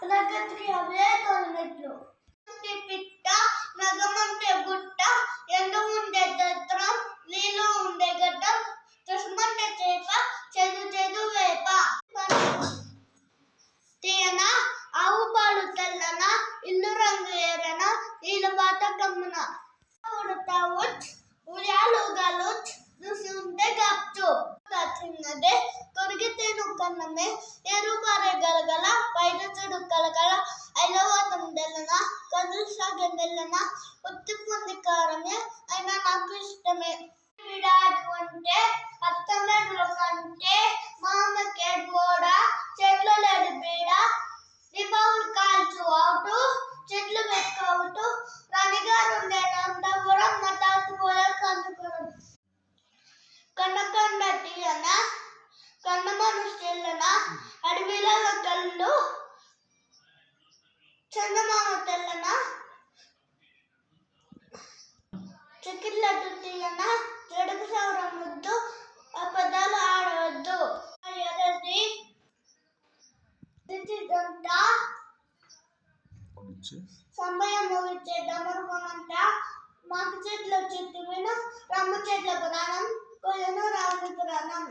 ప్రగతికి అవే తొలిమెట్లు. పిట్ట నగమంటే గుట్ట, ఎండు ఉండే దత్రం, నీళ్ళు ఉండే గడ్డం, తుసుమంటే చేప, చెదు చెదు వేప. తీయన ఆవు పాలు తెల్లన, ఇల్లు రంగు ఏరన, నీళ్ళ పాత కమ్మున. ఉడతా ఉచ్, ఉయ్యాలు గలుచ్, రుసి ఉంటే గప్చు. చిన్నదే కొరిగితే నుక్కన్నమే, ఎరుపారే గలగల, బయట చెడు కలకల, ఐలవాతం తెల్లన, కదులు సాగే మెల్లన, ఉత్తి పొంది కారమే, అయినా నాకు ఇష్టమే. విడాడు అంటే అత్తమెడ్ల కంటే, మామకే గోడ, చెట్లు లేడు బీడ, రిమౌలు కాల్చు అవుటు, చెట్లు పెట్టుకోవుటు, రాణిగారు నందపురం, మతాతు పోయే కందుకురం. కన్నకండ తీయన, కన్నమను చెల్లన, అడవిలలో కళ్ళు, చందమామ తెల్లన, చెక్కిళ్ళట్టు తీయన, చెడుకు సౌరం ముద్దు, అబద్ధాలు ఆడవద్దు. ఎర్రది గంట, సమయం ముగిచ్చే డమరుగమంట, మాకు చెట్ల చెట్టు విన, రమ్మ చెట్ల పురాణం, కొలను రాముని పురాణం.